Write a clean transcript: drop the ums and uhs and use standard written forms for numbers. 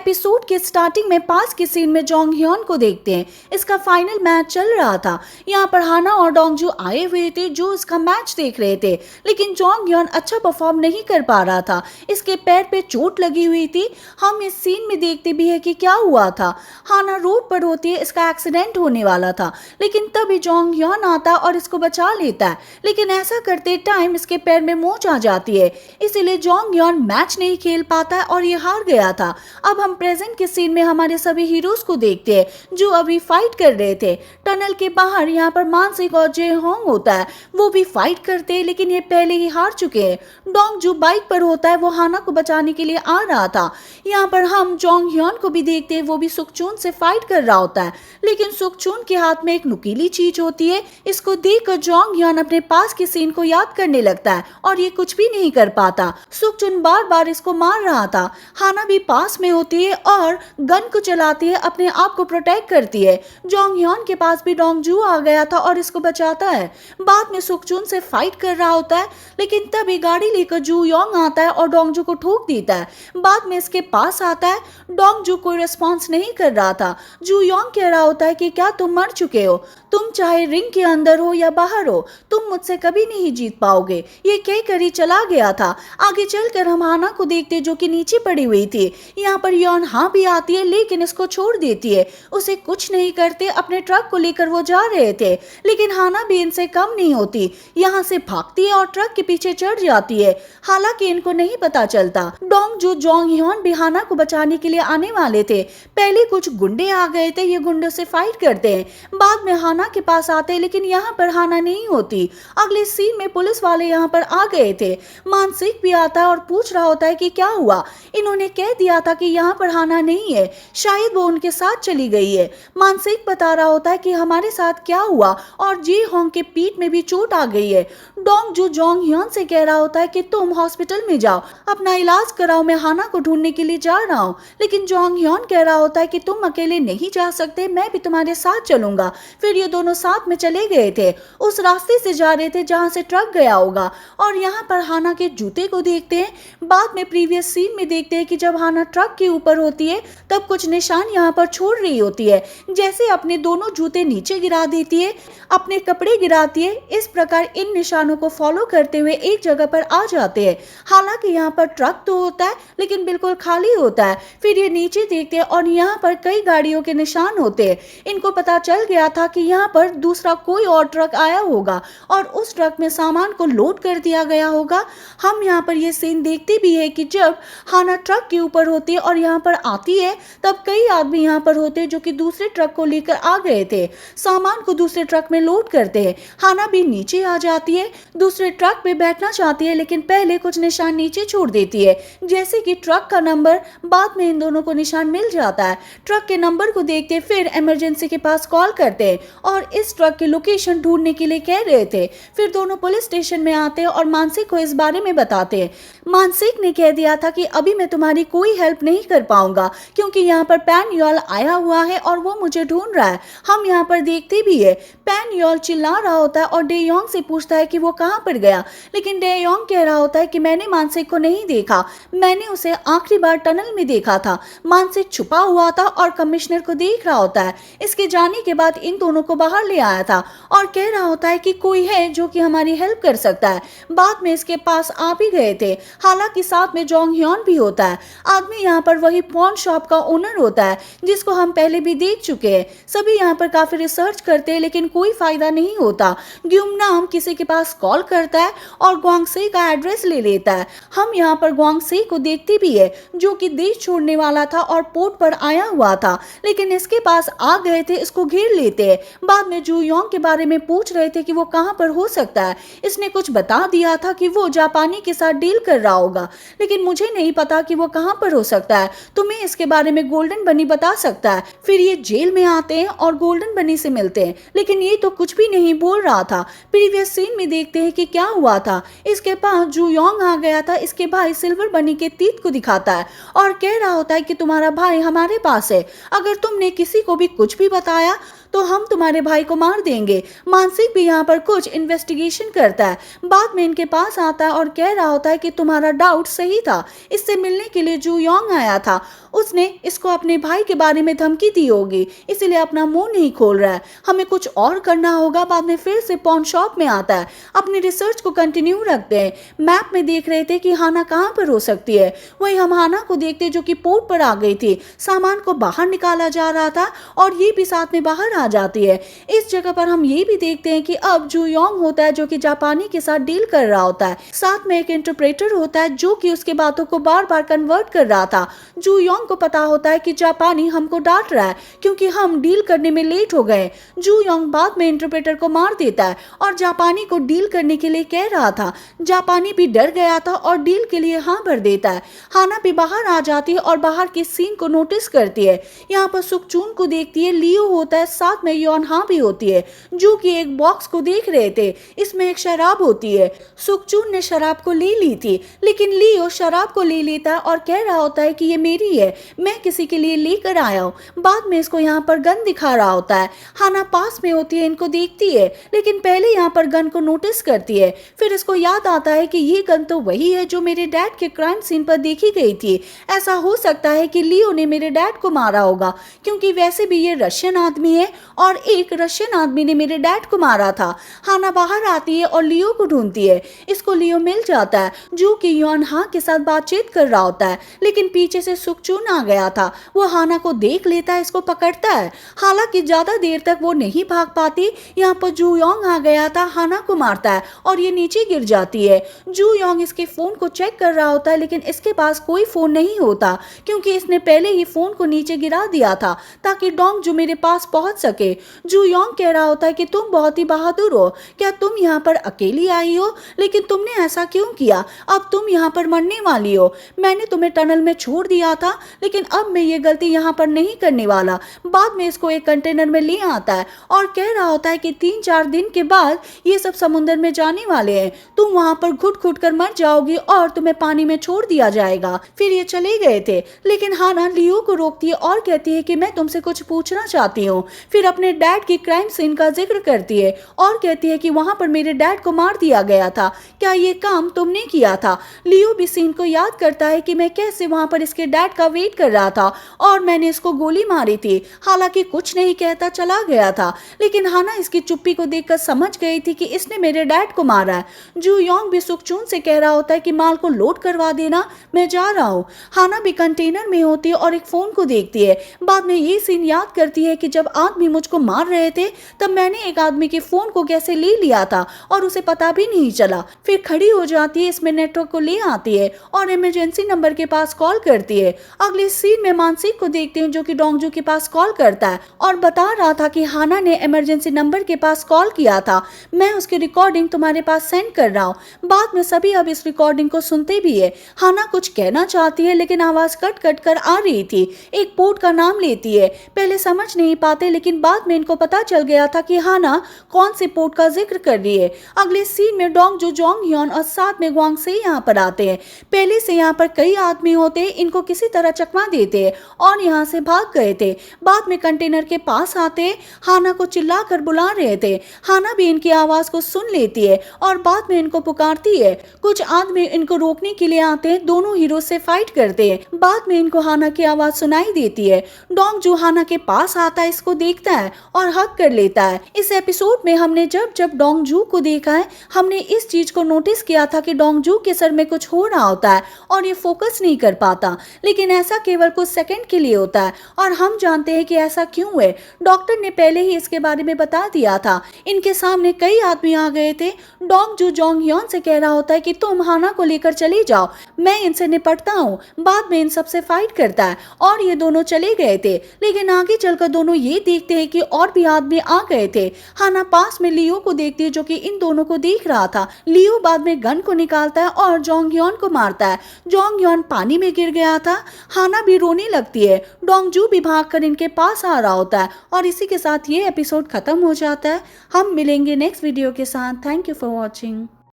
Episode के starting में पास के सीन में जोंग ह्योन को देखते हैं। इसका फाइनल मैच चल रहा था। यहाँ पर हाना और डोंगजू आए हुए थे जो इसका मैच देख रहे थे, लेकिन जोंग ह्योन अच्छा परफॉर्म नहीं कर पा रहा था। इसके पैर पे चोट लगी हुई थी। हम इस सीन में देखते भी है कि क्या हुआ था। हाना रोड पर होती है, इसका एक्सीडेंट होने वाला था, लेकिन तभी जोंग ह्योन आता और इसको बचा लेता है। लेकिन ऐसा करते टाइम इसके पैर में मोच आ जाती है, इसीलिए जोंग ह्योन मैच नहीं खेल पाता है और ये हार गया था। अब हम प्रेजेंट के सीन में हमारे सभी हीरोज को देखते हैं जो अभी फाइट कर रहे थे। टनल के बाहर यहाँ पर मानसिक और जे होंग होता है, वो भी फाइट करते हैं, लेकिन ये पहले ही हार चुके हैं। डोंग जो बाइक पर होता है वो हाना को बचाने के लिए आ रहा था। यहाँ पर हम जोंग ह्योन को भी देखते हैं, वो भी सुकचून से फाइट कर रहा होता है, लेकिन सुकचून के हाथ में एक नुकीली चीज होती है। इसको देखकर जोंग ह्योन अपने पास के सीन को याद करने लगता है और ये कुछ भी नहीं कर पाता। सुकचून बार बार इसको मार रहा था। हाना भी पास में होती है और गन को चलाती है, अपने आप को प्रोटेक्ट करती है। जोंग ह्योन के पास भी डोंगजू आ गया था और इसको बचाता है। बाद में सुकचून से फाइट कर रहा होता है, लेकिन तभी गाड़ी लेकर जू योंग आता है और डोंगजू को ठोक देता है। बाद में इसके पास आता है। डोंगजू कोई रिस्पॉन्स नहीं कर रहा था। जू योंग कह रहा होता है कि क्या तुम मर चुके हो? तुम चाहे रिंग के अंदर हो या बाहर हो, तुम मुझसे कभी नहीं जीत पाओगे। ये कहकर ही चला गया था। आगे चलकर हम हाना को देखते जो कि नीचे पड़ी हुई थी। यहाँ पर योन हाँ भी आती है, लेकिन इसको छोड़ देती है। उसे कुछ नहीं करते, अपने ट्रक को लेकर वो जा रहे थे, लेकिन हाना भी इनसे कम नहीं होती। यहाँ से भागती है और ट्रक के पीछे चढ़ जाती है। हालांकि इनको नहीं पता चलता डोंग जो जोंग ह्योन भी हाना को बचाने के लिए आने वाले थे। पहले कुछ गुंडे आ गए थे, ये गुंडों से फाइट करते हैं। बाद में हाना के पास आते हैं, लेकिन यहाँ पर हाना नहीं होती। अगले सीन में पुलिस वाले यहाँ पर आ गए थे। मानसिक भी आता है और पूछ रहा होता है कि क्या हुआ। इन्होंने कह दिया था कि यहाँ पर हाना नहीं है, शायद वो उनके साथ चली गई है। मानसिक बता रहा होता है कि हमारे साथ क्या हुआ और जी होंग के पीठ में भी चोट आ गई है। डोंग जो जोंग ह्योन से कह रहा होता है कि तुम हॉस्पिटल में जाओ, अपना इलाज कराओ, मैं हाना को ढूंढने के लिए जा रहा हूँ। लेकिन जोंग ह्योन कह रहा होता है कि तुम अकेले नहीं जा सकते, मैं भी तुम्हारे साथ चलूंगा। फिर ये दोनों साथ में चले गए थे। उस रास्ते से जा रहे थे जहाँ से ट्रक गया होगा और यहाँ पर हाना के जूते को देखते हैं। बाद में प्रीवियस सीन में देखते हैं कि जब हाना ट्रक के ऊपर होती है तब कुछ निशान यहाँ पर छोड़ रही होती है, जैसे अपने दोनों जूते नीचे गिरा देती है, अपने कपड़े गिराती है। इस प्रकार इन निशानों को फॉलो करते हुए एक जगह पर आ जाते हैं। हालांकि यहाँ पर ट्रक तो होता है, लेकिन बिल्कुल खाली होता है। फिर ये नीचे देखते हैं और यहाँ पर कई गाड़ियों के निशान होते हैं। इनको पता चल गया था कि यहाँ पर दूसरा कोई और ट्रक आया होगा और उस ट्रक में सामान को लोड कर दिया गया होगा। हम यहाँ पर ये सीन देखते भी है कि जब हाना ट्रक के ऊपर होती है और यहाँ पर आती है, तब कई आदमी यहाँ पर होते हैं जो कि दूसरे ट्रक को लेकर आ गए थे, सामान को दूसरे ट्रक में लोड करते हैं। हाना भी नीचे आ जाती है, दूसरे ट्रक में बैठना चाहती है, लेकिन पहले कुछ निशान नीचे छोड़ देती है, जैसे कि ट्रक का नंबर। बाद में इन दोनों को निशान मिल जाता है। ट्रक के नंबर को देखते फिर इमरजेंसी के पास कॉल करते हैं और इस ट्रक की लोकेशन ढूंढने के लिए कह रहे थे। फिर दोनों पुलिस स्टेशन में आते हैं और मानसिक को इस बारे में बताते हैं। मानसिक ने कह दिया था कि अभी मैं तुम्हारी कोई हेल्प नहीं कर पाऊंगा, क्योंकि यहाँ पर पैन योल आया हुआ है और वो मुझे ढूंढ रहा है। हम यहाँ पर देखते भी है पैन योल चिल्ला रहा होता है और डे योंग से पूछता है कि वो कहाँ पर गया, लेकिन डे योंग कह रहा होता है कि मैंने मानसिक को नहीं देखा, मैंने उसे आखिरी बार टनल में देखा था। मानसिक छुपा हुआ था और कमिश्नर को देख रहा होता है। इसके जाने के बाद इन दोनों को बाहर ले आया था और कह रहा होता है कि कोई है जो कि हमारी हेल्प कर सकता है। बाद में इसके पास आ भी गए थे, हालांकि साथ में जोंग ह्योन भी होता है। आदमी यहाँ पर वही पॉन शॉप का ओनर होता है जिसको हम पहले भी देख चुके हैं। सभी यहाँ पर काफी रिसर्च करते हैं, लेकिन कोई फायदा नहीं होता। ग्यूम नाम किसी के पास कॉल करता है और ग्वांगसे का एड्रेस ले लेता है। हम यहाँ पर ग्वांगसे को देखते भी है जो कि देश छोड़ने वाला था और पोर्ट पर आया हुआ था, लेकिन इसके पास आ गए थे, इसको घेर लेते हैं। बाद में जू योंग के बारे में पूछ रहे थे कि वो कहाँ पर हो सकता है। इसने कुछ बता दिया था कि वो जापानी के साथ डील कर रहा होगा, लेकिन मुझे नहीं पता कि वो कहाँ पर हो सकता है। तुम्हें इसके बारे में गोल्डन बनी बता सकता है। फिर ये जेल में आते हैं और गोल्डन बनी से मिलते हैं, लेकिन ये तो कुछ भी नहीं बोल रहा था। प्रीवियस सीन में देखते हैं कि क्या हुआ था। इसके पास जू योंग आ गया था, इसके भाई सिल्वर बनी के तीत को दिखाता है और कह रहा होता है कि तुम्हारा भाई हमारे पास है, अगर तुमने किसी को भी कुछ भी बताया तो हम तुम्हारे भाई को मार देंगे। मानसिक भी यहाँ पर कुछ इन्वेस्टिगेशन करता है। बाद में इनके पास आता है और कह रहा होता है कि तुम्हारा डाउट सही था, इससे मिलने के लिए जू योंग आया था, उसने इसको अपने भाई के बारे में धमकी दी होगी, इसीलिए अपना मुंह नहीं खोल रहा है, हमें कुछ और करना होगा। बाद में फिर से पॉन शॉप में आता है, अपनी रिसर्च को कंटिन्यू रखते हैं। मैप में देख रहे थे कि हाना कहाँ पर हो सकती है। वही हम हाना को देखते जो कि पोर्ट पर आ गई थी, सामान को बाहर निकाला जा रहा था और ये भी साथ में बाहर आ जाती है। इस जगह पर हम ये भी देखते हैं कि अब जू योंग होता है जो कि जापानी के साथ डील कर रहा होता है, साथ में एक इंटरप्रेटर होता है जो कि उसके बातों को बार बार कन्वर्ट कर रहा था। जू योंग को पता होता है कि जापानी हमको डांट रहा है क्योंकि हम डील करने में लेट हो गए। जू योंग बाद में इंटरप्रेटर को मार देता है और जापानी को डील करने के लिए कह रहा था। जापानी भी डर गया था और डील के लिए हाँ भर देता है। हाना भी बाहर आ जाती है और बाहर के सीन को नोटिस करती है। यहाँ पर सुकचून को देखती है, लियो होता है, साथ में योन हाँ भी होती है जो कि एक बॉक्स को देख रहे थे, इसमें एक शराब होती है। सुकचून ने शराब को ले ली थी लेकिन लियो शराब को ले लेता है और कह रहा होता है कि ये मेरी है, मैं किसी के लिए लेकर आया हूँ। बाद में इसको यहाँ पर गन दिखा रहा होता है। हाना पास में होती है, इनको देखती है लेकिन पहले यहाँ पर गन को नोटिस करती है। फिर इसको याद आता है कि ये गन तो वही है जो मेरे डैड के क्राइम सीन पर देखी गई थी। ऐसा हो सकता है कि लियो ने मेरे डैड को मारा होगा क्योंकि वैसे भी ये रशियन आदमी है और एक रशियन आदमी ने मेरे डैड को मारा था। हाना बाहर आती है और लियो को ढूंढती है। इसको लियो मिल जाता है जो कि योन हाँ के साथ बातचीत कर रहा होता है, लेकिन पीछे से सुकचून आ गया था। वो हाना को देख लेता है, इसको पकड़ता है। हालांकि ज्यादा देर तक वो नहीं भाग पाती। यहाँ पर जू योंग आ गया था, हाना को मारता है और ये नीचे गिर जाती है। जू योंग इसके फोन को चेक कर रहा होता है लेकिन इसके पास कोई फोन नहीं होता क्योंकि इसने पहले ही फोन को नीचे गिरा दिया था ताकि डोंग जू मेरे पास पहुंच सके। जू योंग कह रहा होता है कि तुम बहुत ही बहादुर हो, क्या तुम यहाँ पर अकेली आई हो? लेकिन तुमने ऐसा क्यों किया? अब तुम यहाँ पर मरने वाली हो। मैंने तुम्हें टनल में छोड़ दिया था लेकिन अब मैं ये गलती यहाँ पर नहीं करने वाला। बाद में इसको एक कंटेनर में ले आता है और कह रहा होता है कि 3-4 दिन के बाद ये सब समुद्र में जाने वाले हैं, तुम वहां पर घुट घुट कर मर जाओगी और तुम्हें पानी में छोड़ दिया जाएगा। फिर ये चले गए थे लेकिन हाना लियो को रोकती है और कहती है कि मैं तुमसे कुछ पूछना चाहती हूँ। फिर अपने डैड की क्राइम सीन का जिक्र करती है और कहती है कि वहां पर मेरे डैड को मार दिया गया था, क्या ये काम तुमने किया था? लियो भी सीन को याद करता है कि मैं कैसे वहां पर इसके डैड का वेट कर रहा था और मैंने इसको गोली मारी थी। हालांकि कुछ नहीं कहता चला गया था लेकिन हाना इसकी चुप्पी को देखकर समझ गई थी कि इसने मेरे डैड को मारा है। जू योंग भी सुकचून से कह रहा होता है कि माल को लोड करवा देना, मैं जा रहा हूँ। हाना भी कंटेनर में होती है और एक फोन को देखती है। बाद में ये सीन याद करती है कि जब आदमी मुझको मार रहे थे तब मैंने एक आदमी के फोन को कैसे ले लिया था और उसे पता भी नहीं चला। फिर खड़ी हो जाती है, इसमें नेटवर्क को ले आती है और इमरजेंसी नंबर के पास कॉल करती है। अगले सीन में मानसिक को देखते हैं जो कि डोंगजू के पास कॉल करता है और बता रहा था कि हाना ने इमरजेंसी नंबर के पास कॉल किया था, मैं उसकी रिकॉर्डिंग तुम्हारे पास सेंड कर रहा हूँ। बाद में सभी अब इस रिकॉर्डिंग को सुनते भी है। हाना कुछ कहना चाहती है लेकिन आवाज कट कट कर आ रही थी। एक पोर्ट का नाम लेती है, पहले समझ नहीं पाते लेकिन बाद में इनको पता चल गया था कि हाना कौन से पोर्ट का जिक्र कर रही है। अगले सीन में डोंगजू, जोंगह्योन और साथ में ग्वांग से यहाँ पर आते हैं। पहले से यहाँ पर कई आदमी होते, इनको किसी तरह चकमा देते और यहाँ से भाग गए थे। बाद में कंटेनर के पास आते, हाना को चिल्ला कर बुला रहे थे। हाना भी इनकी आवाज को सुन लेती है और बाद में इनको पुकारती है। कुछ आदमी इनको रोकने के लिए आते हैं, दोनों हीरो से फाइट करते हैं। बाद में इनको हाना की आवाज सुनाई देती है। डोंगजू हाना के पास आता है, इसको देखता है और हक कर लेता है। इस एपिसोड में हमने जब जब डोंगजू को देखा है हमने इस चीज को नोटिस किया था कि डोंगजू के सर में कुछ हो रहा होता है और ये फोकस नहीं कर पाता, लेकिन ऐसा केवल कुछ सेकंड के लिए होता है और हम जानते हैं कि ऐसा क्यों है। डॉक्टर ने पहले ही इसके बारे में बता दिया था। इनके सामने कई आदमी आ गए थे। डोंगजू जोंगह्योन से कह रहा होता है कि तुम हाना को लेकर चली जाओ, मैं इनसे निपटता हूँ। बाद में इन सबसे फाइट करता है और ये दोनों चले गए थे, लेकिन आगे चलकर दोनों ये देखते हैं कि और भी आदमी आ गए थे। हाना पास में लियो को देखती है जो कि इन दोनों को देख रहा था। लियो बाद में गन को निकालता है और जोंगह्योन को मारता है। जोंगह्योन पानी में गिर गया था। हाना भी रोने लगती है। डोंगजू भी भागकर इनके पास आ रहा होता है और इसी के साथ ये एपिसोड खत्म हो जाता है। हम मिलेंगे नेक्स्ट वीडियो के साथ। Thank you for watching.